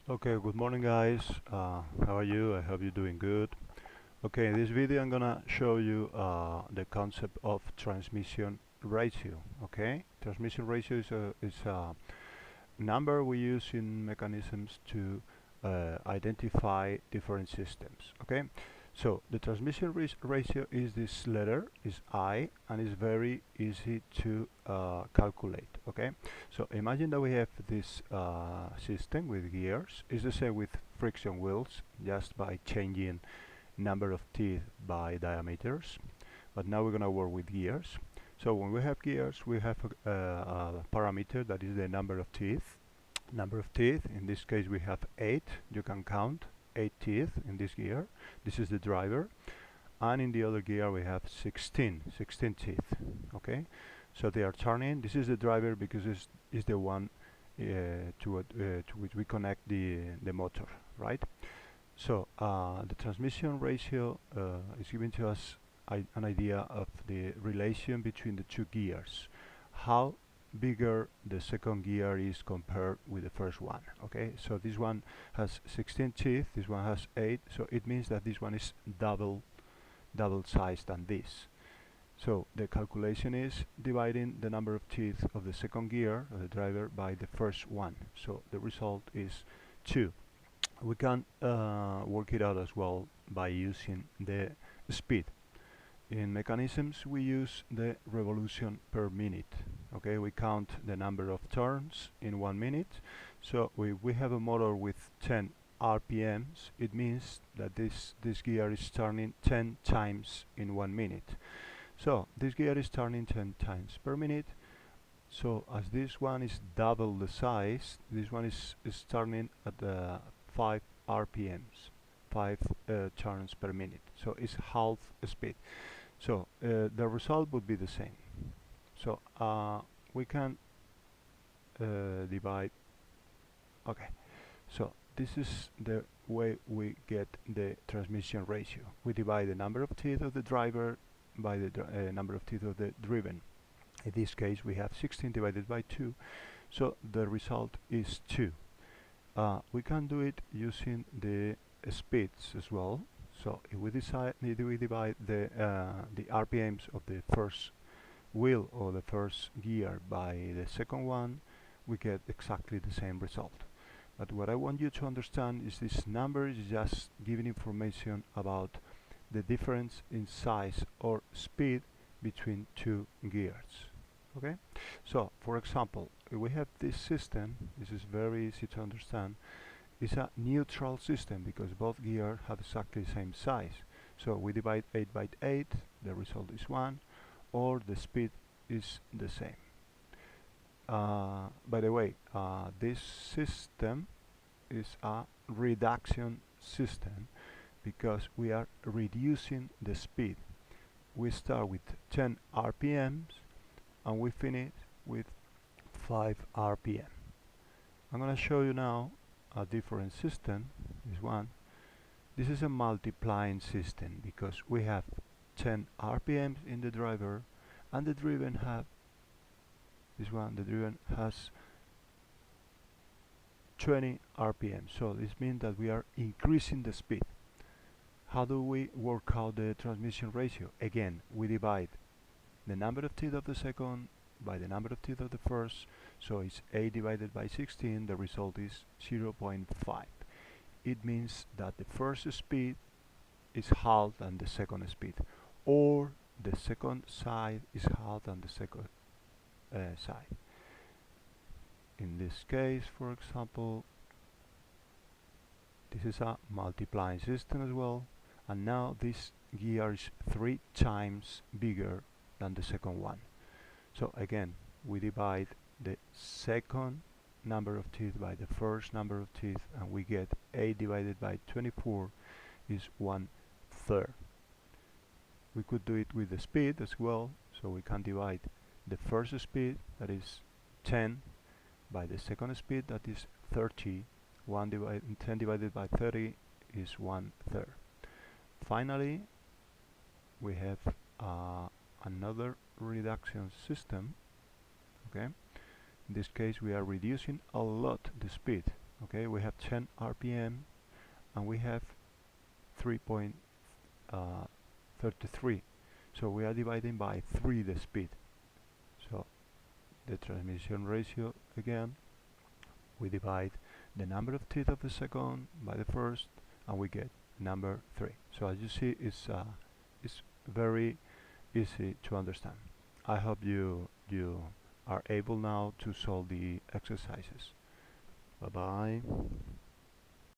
Okay, good morning guys. How are you? I hope you're doing good. Okay, in this video I'm gonna show you the concept of transmission ratio. Okay, transmission ratio is a number we use in mechanisms to identify different systems. Okay, so the transmission ratio is this letter, is I, and it's very easy to calculate. Okay, so imagine that we have this system with gears. It's the same with friction wheels, just by changing number of teeth by diameters. But now we're going to work with gears. So when we have gears, we have a parameter that is the number of teeth. Number of teeth, in this case we have 8. You can count 8 teeth in this gear. This is the driver. And in the other gear we have 16 teeth. Okay, so they are turning. This is the driver because it's the one to which we connect the motor, right? So the transmission ratio is giving to us an idea of the relation between the two gears, how bigger the second gear is compared with the first one. Okay, so this one has 16 teeth, this one has 8, so it means that this one is double size than this. So the calculation is dividing the number of teeth of the second gear of the driver by the first one. So the result is 2. We can work it out as well by using the speed. In mechanisms we use the revolution per minute. Okay, we count the number of turns in 1 minute. So we have a motor with 10 RPMs. It means that this gear is turning 10 times in 1 minute. So this gear is turning 10 times per minute. So as this one is double the size, this one is turning at 5 RPMs, 5 turns per minute. So it's half speed. So the result would be the same. So we can divide. Okay, so this is the way we get the transmission ratio. We divide the number of teeth of the driver by the number of teeth of the driven. In this case we have 16 divided by 2, so the result is 2. We can do it using the speeds as well. So if we divide the RPMs of the first wheel or the first gear by the second one, we get exactly the same result. But what I want you to understand is this number is just giving information about the difference in size or speed between two gears. Okay, so for example, if we have this system, this is very easy to understand. It's a neutral system because both gears have exactly the same size. So we divide 8 by 8, the result is 1, or the speed is the same. By the way, this system is a reduction system because we are reducing the speed. We start with 10 RPMs and we finish with 5 RPM. I'm going to show you now a different system, this one. This is a multiplying system because we have 10 RPMs in the driver and the driven have this one, the driven has 20 RPM. So this means that we are increasing the speed. How do we work out the transmission ratio? Again, we divide the number of teeth of the second by the number of teeth of the first, so it's 8 divided by 16, the result is 0.5. It means that the first speed is half than the second speed, or the second side is half than the second side. In this case, for example, this is a multiplying system as well, and now this gear is 3 times bigger than the second one. So again, we divide the second number of teeth by the first number of teeth and we get 8 divided by 24 is 1/3. We could do it with the speed as well, so we can divide the first speed, that is 10, by the second speed, that is 30. 10 divided by 30 is 1/3. Finally, we have another reduction system. Okay, in this case we are reducing a lot the speed. Okay, we have 10 RPM and we have 3.33. So we are dividing by 3 the speed. So the transmission ratio, again, we divide the number of teeth of the second by the first, and we get number 3. So as you see, it's very easy to understand. I hope you are able now to solve the exercises. Bye bye.